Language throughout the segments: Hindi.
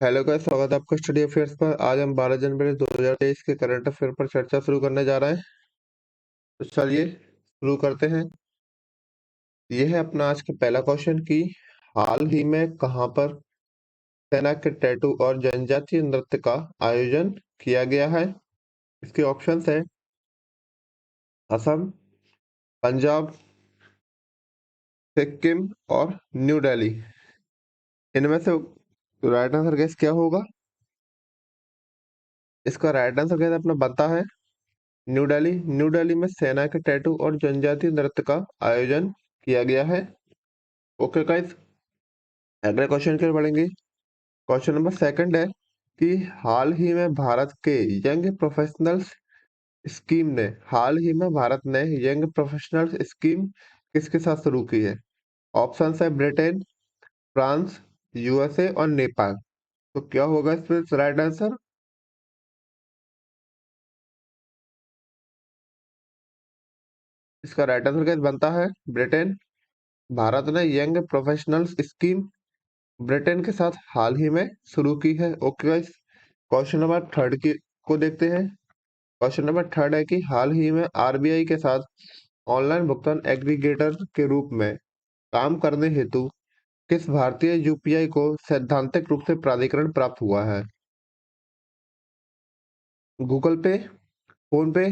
हेलो गाइस, स्वागत है आपका स्टडी अफेयर्स पर। आज हम 12 जनवरी 2023 के करंट अफेयर पर चर्चा शुरू करने जा रहे हैं। तो चलिए शुरू करते हैं। यह है अपना आज का पहला क्वेश्चन कि हाल ही में कहां पर सेना के टैटू और जनजातीय नृत्य का आयोजन किया गया है। इसके ऑप्शंस है असम, पंजाब, सिक्किम और न्यू दिल्ली। इनमें से राइट आंसर गैस क्या होगा? इसका राइट आंसर गैस अपना बनता है न्यू दिल्ली। न्यू दिल्ली में सेना के टैटू और जनजातीय नृत्य का आयोजन किया गया है। ओके गाइस, अगले क्वेश्चन की ओर बढ़ेंगे। क्वेश्चन नंबर सेकंड है कि हाल ही में भारत के यंग प्रोफेशनल्स स्कीम ने हाल ही में भारत ने यंग प्रोफेशनल्स स्कीम किसके साथ शुरू की है? ऑप्शन है ब्रिटेन, फ्रांस, यूएसए और नेपाल। तो क्या होगा इसमें राइट आंसर? इसका राइट आंसर क्या बनता है ब्रिटेन। भारत ने यंग प्रोफेशनल्स स्कीम ब्रिटेन के साथ हाल ही में शुरू की है। Okay guys, question number third की को देखते हैं। क्वेश्चन नंबर थर्ड है कि हाल ही में आरबीआई के साथ ऑनलाइन भुगतान एग्रीगेटर के रूप में काम करने हेतु किस भारतीय यूपीआई को सैद्धांतिक रूप से प्राधिकरण प्राप्त हुआ है? गूगल पे, फोन पे,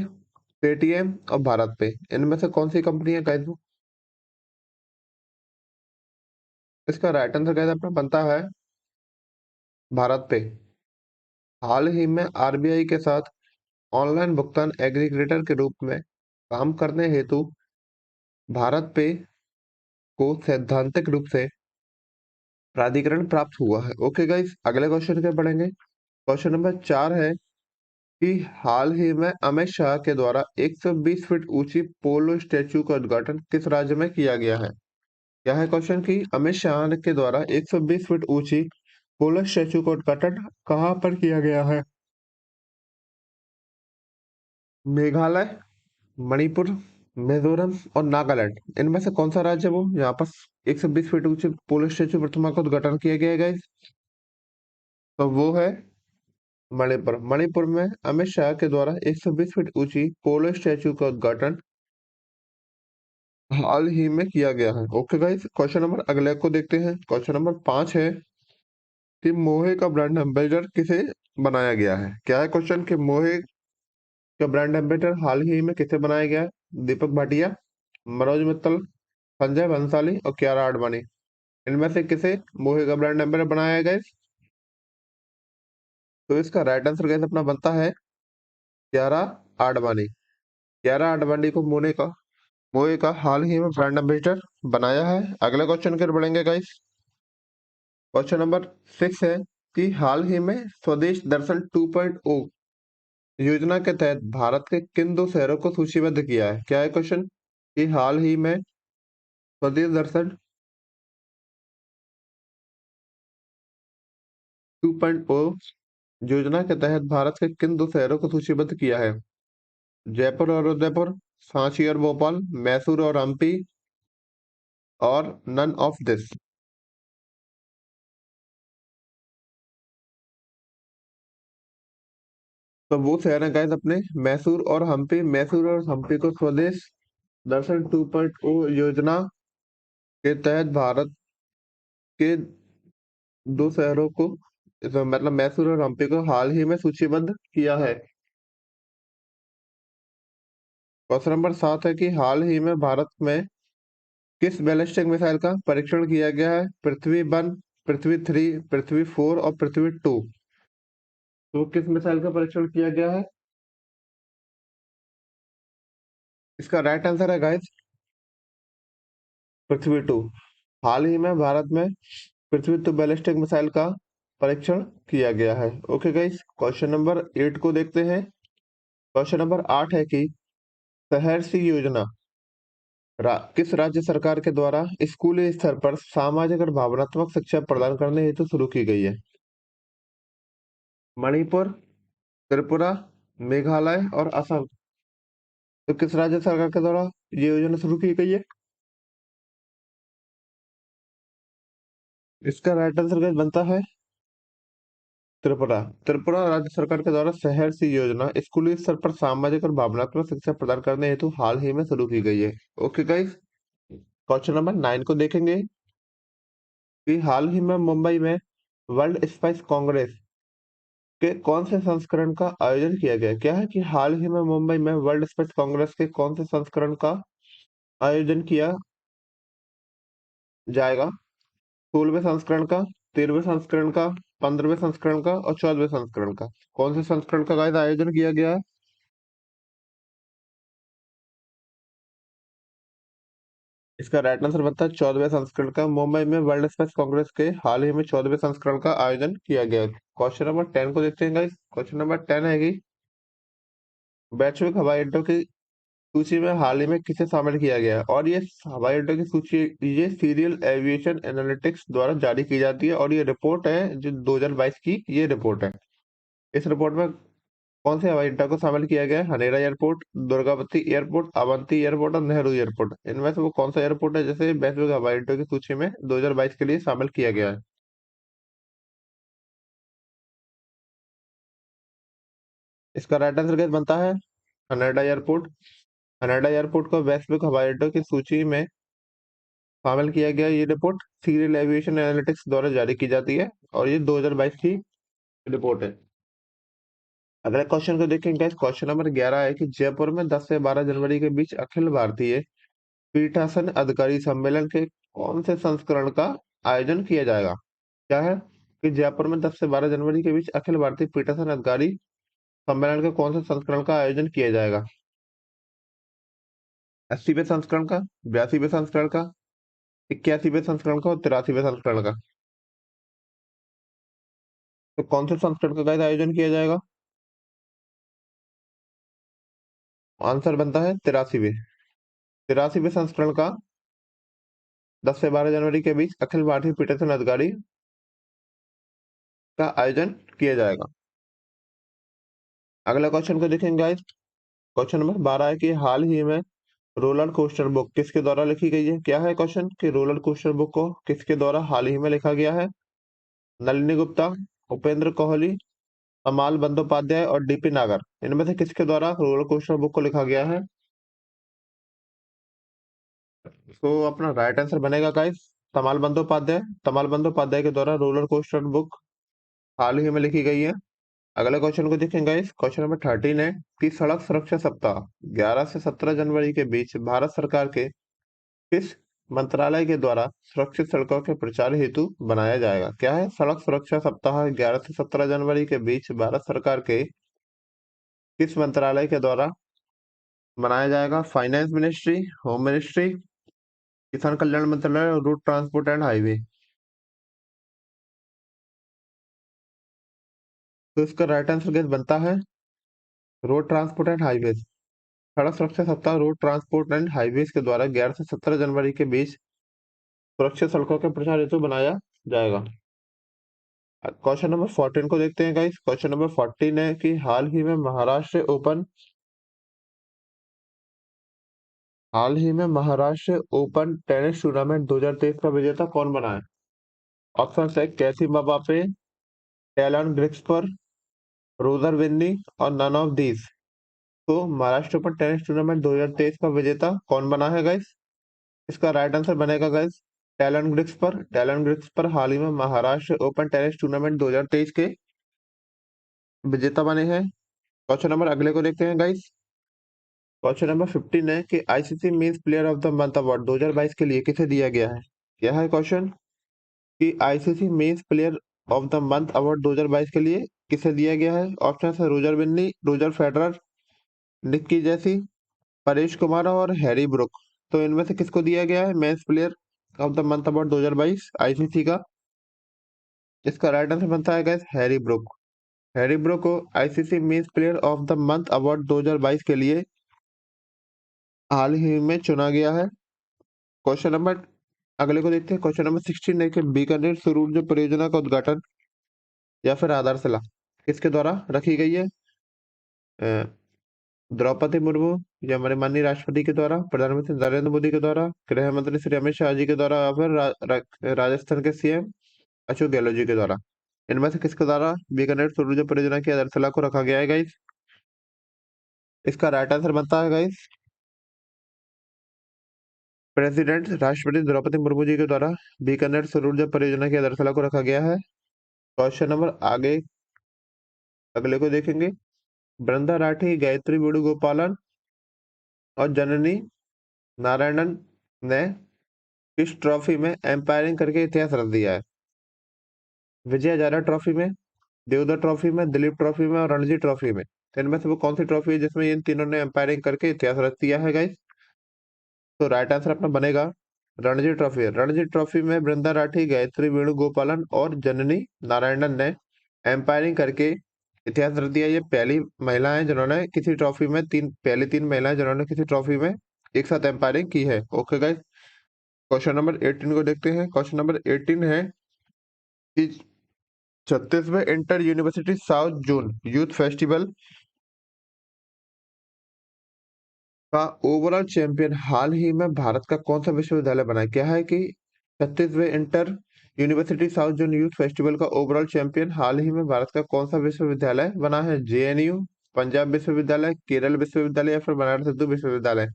पेटीएम और भारत पे। इनमें से कौन सी कंपनी है गाइस? इसका राइट आंसर गाइस अपना बनता है भारत पे। हाल ही में आरबीआई के साथ ऑनलाइन भुगतान एग्रीगेटर के रूप में काम करने हेतु भारत पे को सैद्धांतिक रूप से प्राधिकरण प्राप्त हुआ है। ओके गाइस, अगले क्वेश्चन के बढ़ेंगे। क्वेश्चन नंबर 4 है कि हाल ही में अमित शाह के द्वारा 120 फीट ऊंची पोलो स्टैचू का उद्घाटन किस राज्य में किया गया है? क्या है क्वेश्चन कि अमित शाह के द्वारा 120 फीट ऊंची पोलो स्टैचू का उद्घाटन कहाँ पर किया गया है? मेघालय, मणिपुर, मिजोरम और नागालैंड। इनमें से कौन सा राज्य है वो यहाँ पर 120 फीट ऊंचे पोलो स्टैचू प्रतिमा का उद्घाटन किया गया है गाइस? तो वो है मणिपुर। मणिपुर में अमित शाह के द्वारा 120 फीट ऊंची पोलो स्टैचू का उद्घाटन हाल ही में किया गया है। ओके गाइस, क्वेश्चन नंबर अगले को देखते हैं। क्वेश्चन नंबर 5 है कि मोहे का ब्रांड एम्बेसडर किसे बनाया गया है? क्या है क्वेश्चन कि मोहे का ब्रांड एम्बेसडर हाल ही में किसे बनाया गया है? दीपक भाटिया, मनोज मित्तल, संजय भंसाली और कियारा आडवाणी। इनमें से किसे मोहे का ब्रांड एम्बेसडर बनाया गया? तो इसका राइट आंसर गैस अपना बनता है कियारा आडवाणी। कियारा आडवाणी को मोहे का हाल ही में ब्रांड एम्बेसडर बनाया है। अगले क्वेश्चन की ओर बढ़ेंगे गाइस। क्वेश्चन नंबर 6 है कि हाल ही में स्वदेश दर्शन 2.0 योजना के तहत भारत के किन दो शहरों को सूचीबद्ध किया है? क्या है क्वेश्चन कि हाल ही में स्वदेश दर्शन 2.0 योजना के तहत भारत के किन दो शहरों को सूचीबद्ध किया है? जयपुर और उदयपुर, सांची और भोपाल, मैसूर और हम्पी और नन ऑफ दिस। तो वो शहर है गाइस अपने मैसूर और हम्पी। मैसूर और हम्पी को स्वदेश दर्शन 2.0 योजना के तहत भारत के दो शहरों को मतलब मैसूर और हम्पी को हाल ही में सूचीबद्ध किया है। क्वेश्चन नंबर 7 है कि हाल ही में भारत में किस बैलिस्टिक मिसाइल का परीक्षण किया गया है? पृथ्वी 1, पृथ्वी 3, पृथ्वी 4 और पृथ्वी 2। तो किस मिसाइल का परीक्षण किया गया है? इसका राइट आंसर है गाइस पृथ्वी 2। हाल ही में भारत में पृथ्वी 2 बैलिस्टिक मिसाइल का परीक्षण किया गया है। ओके गाइस, क्वेश्चन नंबर 8 को देखते हैं। क्वेश्चन नंबर 8 है कि सहर्षि योजना किस राज्य सरकार के द्वारा स्कूली स्तर पर सामाजिक और भावनात्मक शिक्षा प्रदान करने हेतु शुरू की गई है? मणिपुर, त्रिपुरा, मेघालय और असम। तो किस राज्य सरकार के द्वारा ये योजना शुरू की गई है? इसका राइट आंसर गाइस बनता है त्रिपुरा त्रिपुरा राज्य सरकार के द्वारा शहर सी योजना स्कूली स्तर पर सामाजिक और भावनात्मक शिक्षा प्रदान करने हेतु हाल ही में शुरू की गई है। ओके गाइस, क्वेश्चन नंबर 9 को देखेंगे कि हाल ही में मुंबई में वर्ल्ड स्पाइस कांग्रेस के कौन से संस्करण का आयोजन किया गया। क्या है कि हाल ही में मुंबई में वर्ल्ड स्पाइस कांग्रेस के कौन से संस्करण का आयोजन किया जाएगा। 16वें संस्करण का, 13वें संस्करण का, 15वें संस्करण का और 14वें संस्करण का। कौन से संस्करण का गाइस आयोजन किया गया है। इसका राइट आंसर बनता है 14वें संस्करण का। मुंबई में वर्ल्ड स्पेस कांग्रेस के हाल ही में 14वें संस्करण का आयोजन किया गया। क्वेश्चन नंबर 10 को देखते हैं गाइस। क्वेश्चन नंबर 10 है कि वैश्विक हवाई अड्डों की सूची में हाल ही में किसे शामिल किया गया है। और ये हवाई अड्डों की सूची ये सीरियल एविएशन एनालिटिक्स द्वारा जारी की जाती है और ये रिपोर्ट है जो 2022 की ये रिपोर्ट है। इस रिपोर्ट में कौन से हवाई अड्डा को शामिल किया गया है। हनेरा airport, Durgavati airport, Avanti airport और नेहरू एयरपोर्ट। इनमें से वो कौन सा एयरपोर्ट है जैसे वैश्विक हवाई अड्डों की सूची में 2022 के लिए शामिल किया गया है। इसका राइट आंसर क्या बनता है हनेडा एयरपोर्ट। हनेडा एयरपोर्ट को वैश्विक हवाई अड्डों की सूची में शामिल किया गया। ये रिपोर्ट सीरियल एविएशन एनालिटिक्स द्वारा जारी की जाती है और ये 2022 की रिपोर्ट है। अगले क्वेश्चन को देखेंगे। क्वेश्चन नंबर 11 है कि जयपुर में 10 से 12 जनवरी के बीच अखिल भारतीय पीठासन अधिकारी सम्मेलन के कौन से संस्करण का आयोजन किया जाएगा। क्या है कि जयपुर में 10 से 12 जनवरी के बीच अखिल भारतीय पीठासन अधिकारी सम्मेलन के कौन से संस्करण का आयोजन किया जाएगा। 80वें संस्करण का, 82वें संस्करण का, 81वें संस्करण का और 83वें संस्करण का। तो कौन से संस्करण का गाइस आयोजन किया जाएगा। आंसर बनता है 83वें। 83वें संस्करण का 10 से 12 जनवरी के बीच अखिल भारतीय पीठासन अधिकारी का आयोजन किया जाएगा। अगला क्वेश्चन को देखेंगे गाइस। क्वेश्चन नंबर 12 है कि हाल ही में रोलर कोस्टर बुक किसके द्वारा लिखी गई है। क्या है क्वेश्चन कि रोलर कोस्टर बुक को किसके द्वारा हाल ही में लिखा गया है। नलिनी गुप्ता, उपेंद्र कोहली, अमाल बंदोपाध्याय और डीपी नागर। इनमें से किसके द्वारा रोलर कोस्टर बुक को लिखा गया है। तो अपना राइट आंसर बनेगा गाइस तमाल बंदोपाध्याय। तमाल बंदोपाध्याय के द्वारा रोलर कोस्टर बुक हाल ही में लिखी गई है। अगले क्वेश्चन को देखेंगे गाइस। क्वेश्चन नंबर 13 है कि सड़क सुरक्षा सप्ताह 11 से 17 जनवरी के बीच भारत सरकार के किस मंत्रालय के द्वारा सुरक्षित सड़कों के प्रचार हेतु बनाया जाएगा। क्या है सड़क सुरक्षा सप्ताह 11 से 17 जनवरी के बीच भारत सरकार के किस मंत्रालय के द्वारा बनाया जाएगा। फाइनेंस मिनिस्ट्री, होम मिनिस्ट्री, किसान कल्याण मंत्रालय और रोड ट्रांसपोर्ट एंड हाईवे। तो इसका राइट आंसर क्या बनता है रोड ट्रांसपोर्ट एंड हाईवे। सड़क सुरक्षा सप्ताह रोड ट्रांसपोर्ट एंड हाईवेज के द्वारा 11 से 17 जनवरी के बीच सुरक्षित सड़कों के प्रचार हेतु बनाया जाएगा। क्वेश्चन नंबर 14 को देखते हैं गाइस। क्वेश्चन नंबर 14 है कि हाल ही में महाराष्ट्र ओपन टेनिस टूर्नामेंट 2023 का विजेता कौन बना है। ऑप्शन है कैसी मबापे, टेलन ग्रिक्सपर, रोजर विन्नी और नन ऑफ दीज। तो महाराष्ट्र ओपन टेनिस टूर्नामेंट 2023 का विजेता कौन बना है गाइस। इसका राइट आंसर बनेगा गाइस टैलन ग्रिक्स पर हाल ही में महाराष्ट्र ओपन टेनिस टूर्नामेंट 2023 के विजेता बने हैं। क्वेश्चन नंबर अगले को देखते हैं गाइस। क्वेश्चन नंबर 15 है कि ICC men's player of the month award 2022 के लिए किसे दिया गया है। क्या है क्वेश्चन कि ICC men's player of the month award 2022 के लिए किसे दिया गया है। ऑप्शन है रोजर बिन्नी, रोजर फेडरर, निक्की जैसी, परेश कुमार और हैरी ब्रुक। तो इनमें से किसको दिया गया है men's player of the month award 2022 ICC का। इसका राइट आंसर बनता है guys Harry Brook. Harry Brook को ICC men's player of the month award 2022 के लिए हाल ही में चुना गया है। क्वेश्चन नंबर अगले को देखते हैं। क्वेश्चन नंबर 16 है कि बीकानेर सौर ऊर्जा परियोजना का उद्घाटन या फिर आधारशिला किसके द्वारा रखी गई है। अ, द्रौपदी मुर्मू या हमारे माननीय राष्ट्रपति के द्वारा, प्रधानमंत्री नरेंद्र मोदी के द्वारा, गृह मंत्री श्री अमित शाह जी के द्वारा या फिर राजस्थान के सीएम अशोक गहलोत जी के द्वारा। इनमें से किसके द्वारा बीकानेर सौर ऊर्जा परियोजना की आधारशिला को रखा गया है गाइस? इसका राइट आंसर बनता है गाइस प्रेसिडेंट राष्ट्रपति द्रौपदी मुर्मू जी के द्वारा बीकानेर सौर ऊर्जा परियोजना की आधारशिला को रखा गया है। क्वेश्चन नंबर आगे अगले को देखेंगे। बृंदा राठी, गायत्री वेणुगोपालन और जननी नारायणन ने किस ट्रॉफी में एम्पायरिंग करके इतिहास रच दिया है? विजय हजारे ट्रॉफी में, देवधर ट्रॉफी में, दिलीप ट्रॉफी में और रणजी ट्रॉफी में। तो इनमें से वो कौन सी ट्रॉफी है जिसमें इन तीनों ने एम्पायरिंग करके इतिहास रच दिया है गाइस? तो राइट आंसर अपना बनेगा रणजी ट्रॉफी। रणजी ट्रॉफी में बृंदा राठी, गायत्री वेणुगोपालन और जननी नारायणन ने एम्पायरिंग करके इतिहास रच दिया। ये पहली महिला है जिन्होंने किसी ट्रॉफी में पहली तीन महिलाएं जिन्होंने किसी ट्रॉफी में एक साथ एम्पायरिंग की है। ओके गाइस, क्वेश्चन नंबर 18 को देखते हैं। क्वेश्चन नंबर 18 है कि 36वें inter university south zone youth festival का ओवरऑल चैंपियन हाल ही में भारत का कौन सा विश्वविद्यालय बना है? क्या है कि 36वें inter university south zone youth festival का ओवरऑल चैंपियन हाल ही में भारत का कौन सा विश्वविद्यालय बना है? जेएनयू, पंजाब विश्वविद्यालय, केरल विश्वविद्यालय या फिर बनारस हिंदू विश्वविद्यालय?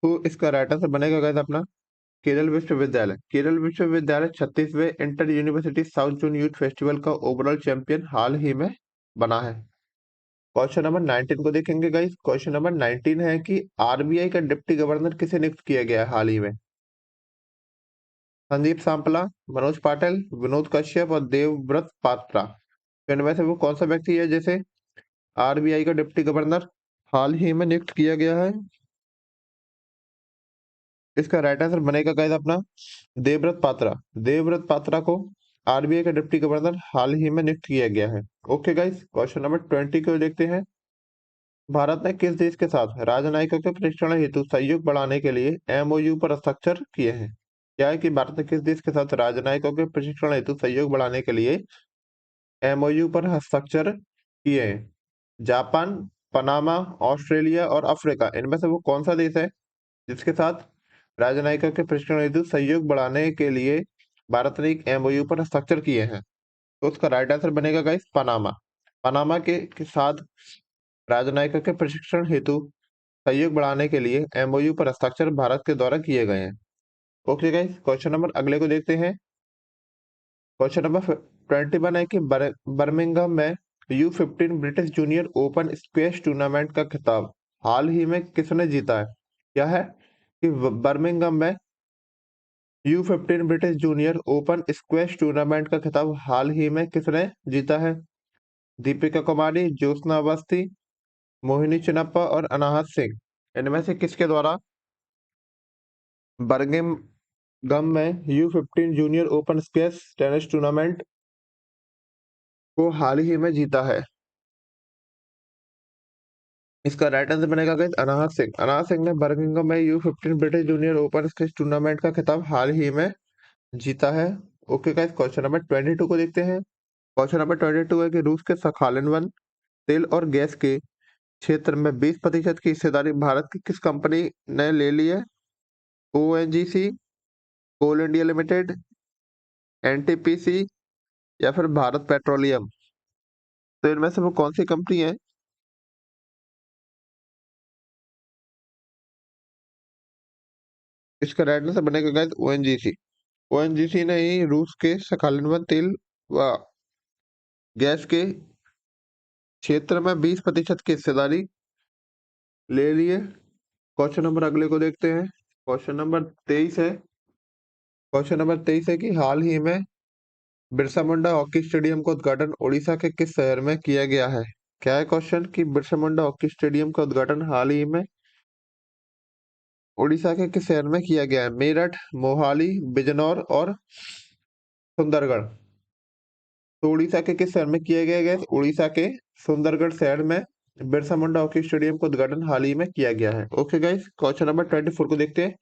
तो इसका राइट आंसर बनेगा गाइस अपना केरल विश्वविद्यालय। केरल विश्वविद्यालय 36वें inter university south zone youth festival का ओवरऑल चैंपियन हाल ही में बना है। क्वेश्चन नंबर 19 को देखेंगे गाइस। क्वेश्चन नंबर 19 है कि आरबीआई का डिप्टी गवर्नर किसे नियुक्त किया गया है हाल ही में? संदीप सांपला, मनोज पाटिल, विनोद कश्यप और देवव्रत पात्रा। तो इनमें से वो कौन सा व्यक्ति है जिसे आरबीआई का डिप्टी गवर्नर हाल ही में नियुक्त किया गया है? इसका राइट आंसर बनेगा गाइस अपना देवव्रत पात्रा। देवव्रत पात्रा को आरबीआई का डिप्टी गवर्नर हाल ही में नियुक्त किया गया है। ओके गाइस, क्वेश्चन नंबर 20 को देखते हैं। भारत ने किस देश के साथ राजनयिकों के प्रशिक्षण हेतु सहयोग बढ़ाने के लिए एमओयू पर हस्ताक्षर किए हैं? क्या है कि भारत ने किस देश के साथ राजनयिकों के प्रशिक्षण हेतु सहयोग बढ़ाने के लिए एमओयू पर हस्ताक्षर किए हैं? जापान, पनामा, ऑस्ट्रेलिया और अफ्रीका। इनमें से वो कौन सा देश है जिसके साथ राजनयिकों के प्रशिक्षण हेतु सहयोग बढ़ाने के लिए भारत ने एक एमओयू पर हस्ताक्षर किए हैं? तो उसका राइट आंसर बनेगा गाइस पनामा। पनामा के साथ राजनयिकों के प्रशिक्षण हेतु सहयोग बढ़ाने के लिए एमओयू पर हस्ताक्षर भारत के द्वारा किए गए हैं। ओके गाइस, क्वेश्चन नंबर अगले को देखते हैं। क्वेश्चन नंबर 21 है कि बर्मिंघम में U15 British junior open squash tournament का खिताब हाल ही में किसने जीता है? क्या है कि बर्मिंघम में U15 British junior open squash tournament का खिताब हाल ही में किसने जीता है? दीपिका कुमारी, ज्योत्सना अवस्थी, मोहिनी चिन्नप्पा और अनाहत सिंह। इनमें से किसके द्वारा बर्मिंघम में U15 junior open squash tennis tournament को हाल ही में जीता है? इसका राइट आंसर बनेगा गाइस अनाहत सिंह। अनाहत सिंह ने बर्मिंघम में U15 British junior open squash tournament का खिताब हाल ही में जीता है। ओके गाइस, क्वेश्चन नंबर 22 को देखते हैं। क्वेश्चन नंबर 22 है कि रूस के सखालिन वन तेल और गैस के क्षेत्र में 20% की हिस्सेदारी भारत की किस कंपनी ने ले ली है? ओएनजीसी, कोल इंडिया लिमिटेड, एनटीपीसी या फिर भारत पेट्रोलियम। तो इनमें से वो कौन सी कंपनी है? इसका राइट आंसर बनेगा गाइस ओएनजीसी। ओएनजीसी ने ही रूस के सखालिन वन तेल व गैस के क्षेत्र में 20% की हिस्सेदारी ले ली है। क्वेश्चन नंबर अगले को देखते हैं। क्वेश्चन नंबर 23 है। क्वेश्चन नंबर 23 है कि हाल ही में बिरसा मुंडा हॉकी स्टेडियम का उद्घाटन ओडिशा के किस शहर में किया गया है? क्या है क्वेश्चन कि बिरसा मुंडा हॉकी स्टेडियम का उद्घाटन हाल ही में ओडिशा के किस शहर में किया गया है? मेरठ, मोहाली, बिजनौर और सुंदरगढ़। तो उड़ीसा के किस शहर में किया गया है? उड़ीसा के सुंदरगढ़ शहर में बिरसा मुंडा हॉकी स्टेडियम का उद्घाटन हाल ही में किया गया है। ओके गाइस, क्वेश्चन नंबर 24 को देखते हैं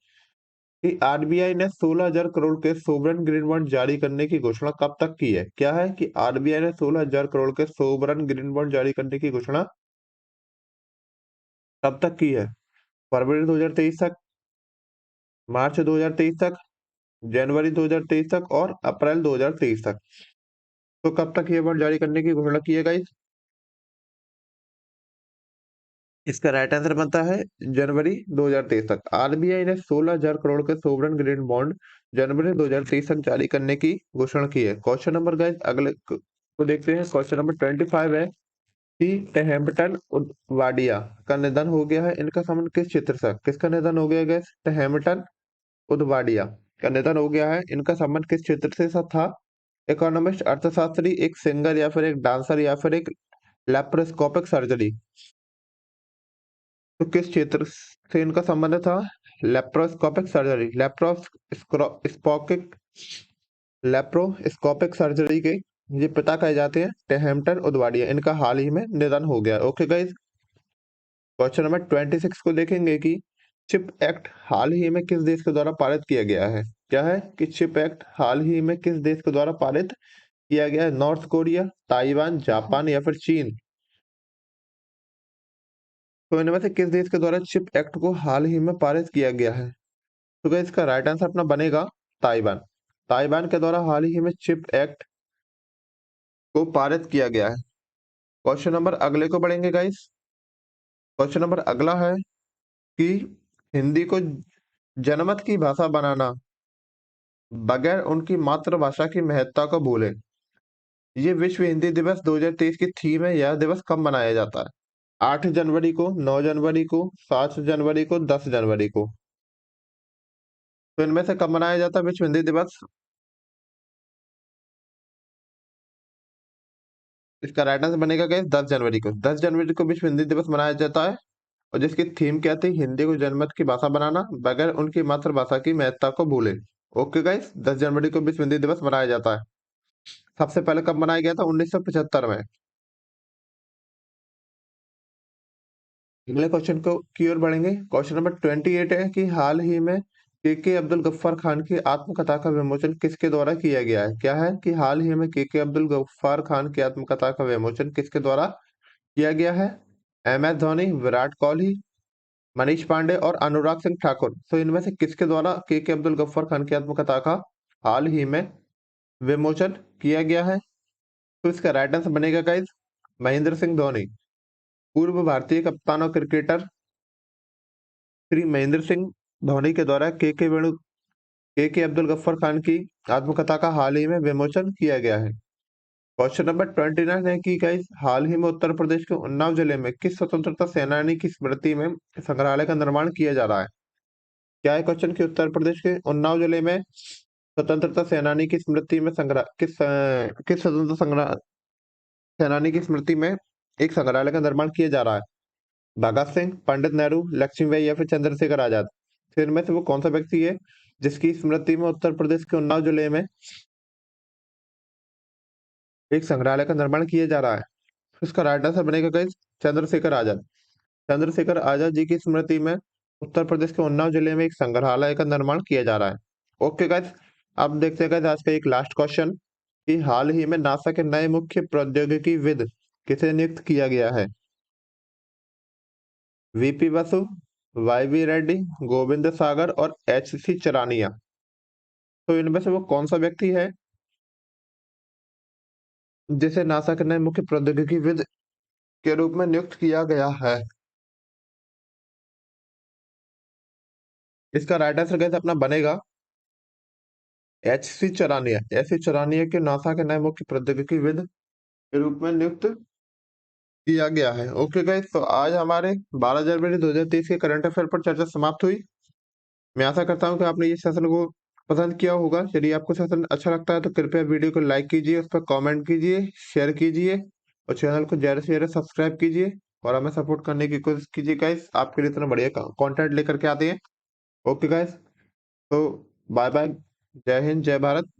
कि आरबीआई ने 16,000 करोड़ के सोवरन ग्रीन बॉन्ड जारी करने की घोषणा कब तक की है? क्या है कि आरबीआई ने 16,000 करोड़ के सोवरन ग्रीन बॉन्ड जारी करने की घोषणा कब तक की है? फरवरी 2023 तक, मार्च 2023 तक, जनवरी 2023 तक और अप्रैल 2023 तक। तो कब तक ये बॉन्ड जारी करने की घोषणा की है गाइस? इसका राइट आंसर बनता है जनवरी 2023 तक। आरबीआई ने 16,000 करोड़ के सोवरेन ग्रीन बॉन्ड जनवरी 2023 तक जारी करने की घोषणा की है। क्वेश्चन नंबर गाइस अगले को देखते हैं। क्वेश्चन नंबर 25 है कि टेहमटन उदवाडिया का निधन हो गया है। इनका संबंध किस क्षेत्र से? किसका निधन हो गया गाइस? टेहमटन उदवाडिया का निधन हो गया है। इनका संबंध किस क्षेत्र से था? इकोनॉमिस्ट, अर्थशास्त्री, एक सिंगर या फिर एक डांसर या फिर एक लेप्रोस्कोपिक सर्जरी। तो किस क्षेत्र से इनका संबंध था? Laparoscopic surgery. लेप्रोस्कोपिक सर्जरी के ये पिता कहे जाते हैं टेहमटन उदवाडिया। इनका हाल ही में निधन हो गया। ओके गाइस, क्वेश्चन नंबर 26 को देखेंगे कि चिप एक्ट हाल ही में किस देश के द्वारा पारित किया गया है? क्या है कि चिप एक्ट हाल ही में किस देश के द्वारा पारित किया गया है? नॉर्थ कोरिया, ताइवान, जापान या फिर चीन? तो इनमें से किस देश के द्वारा चिप एक्ट को हाल ही में पारित किया गया है? तो गाइस इसका राइट आंसर अपना बनेगा ताइवान। ताइवान के द्वारा हाल ही में चिप एक्ट को पारित किया गया है। क्वेश्चन नंबर अगले को बढ़ेंगे गाइस। क्वेश्चन नंबर अगला है कि हिंदी को जनमत की भाषा बनाना बगैर उनकी मातृभाषा की महत्ता को भूले। ये विश्व हिंदी दिवस 2023 की थीम है। यह दिवस कब मनाया जाता है? 8 जनवरी को, 9 जनवरी को, 7 जनवरी को, 10 जनवरी को? तो इनमें से कब मनाया जाता है विश्व हिंदी दिवस? इसका राइट आंसर बनेगा गाइस 10 जनवरी को। 10 जनवरी को विश्व हिंदी दिवस मनाया जाता है और जिसकी थीम क्या थी? हिंदी को जनमत की भाषा बनाना बगैर उनकी मातृभाषा की महत्ता को भूले। ओके गाइस, 10 जनवरी को विश्व हिंदी दिवस मनाया जाता है। सबसे पहले कब मनाया गया था? 1975 में। अगले क्वेश्चन को की ओर बढ़ेंगे। क्वेश्चन नंबर 28 है कि हाल ही में के अब्दुल गफ्फार खान की आत्मकथा का विमोचन किसके द्वारा किया गया है? क्या है कि हाल ही में के अब्दुल गफ्फार खान की आत्मकथा का विमोचन किसके द्वारा किया गया है? एम एस धोनी, विराट कोहली, मनीष पांडे और अनुराग सिंह ठाकुर। तो इनमें से किसके द्वारा के अब्दुल गफ्फार खान की आत्मकथा का हाल ही में विमोचन किया गया है? तो इसका राइट आंसर बनेगा गाइस महेंद्र सिंह धोनी। पूर्व भारतीय कप्तान और क्रिकेटर श्री महेंद्र सिंह धोनी के द्वारा के अब्दुल गफ्फार खान की आत्मकथा का हाल ही में विमोचन किया गया है। क्वेश्चन नंबर 29 है कि गाइस हाल ही में उत्तर प्रदेश के उन्नाव जिले में किस स्वतंत्रता सेनानी की स्मृति में संग्रहालय का निर्माण किया जा रहा है? क्या है क्वेश्चन कि उत्तर प्रदेश के उन्नाव जिले में स्वतंत्रता सेनानी की स्मृति में किस स्वतंत्रता संग्रह सेनानी की स्मृति में एक संग्रहालय का निर्माण किया जा रहा है? भगत सिंह, पंडित नेहरू, लक्ष्मीबाई या फिर चंद्रशेखर आजाद? फिर इनमें से वो कौन सा व्यक्ति है जिसकी स्मृति में उत्तर प्रदेश के उन्नाव जिले में एक संग्रहालय का निर्माण किया जा रहा है? तो इसका राइट आंसर बनेगा गाइस चंद्रशेखर आजाद। चंद्रशेखर आजाद जी की स्मृति में उत्तर प्रदेश के उन्नाव जिले में एक संग्रहालय का निर्माण किया जा रहा है। ओके गाइस, अब देखते हैं गाइस आज का एक लास्ट क्वेश्चन कि हाल ही में नासा के नए मुख्य प्रौद्योगिकीविद किसे नियुक्त किया गया है? वीपी बसु, वाईवी रेड्डी, गोविंद सागर और एचसी चरानिया। तो इनमें से वो कौन सा व्यक्ति है जिसे नासा के नए मुख्य प्रौद्योगिकीविद के रूप में नियुक्त किया गया है? इसका राइट आंसर कैसे अपना बनेगा एच सी चरानिया के नासा के नए मुख्य प्रौद्योगिकीविद के रूप में नियुक्त किया गया है। ओके गाइस, तो आज हमारे 12 जनवरी 2023 के करंट अफेयर पर चर्चा समाप्त हुई। मैं आशा करता हूँ कि आपने इस सेशन को पसंद किया होगा। यदि आपको सेशन अच्छा लगता है तो कृपया वीडियो को लाइक कीजिए, उस पर कमेंट कीजिए, शेयर कीजिए और चैनल को ज्यादा से ज्यादा सब्सक्राइब कीजिए और हमें सपोर्ट करने की कोशिश कीजिए गाइस। आपके लिए इतना बढ़िया कंटेंट लेकर के आते हैं। ओके गाइस, तो बाय बाय, जय हिंद, जय भारत।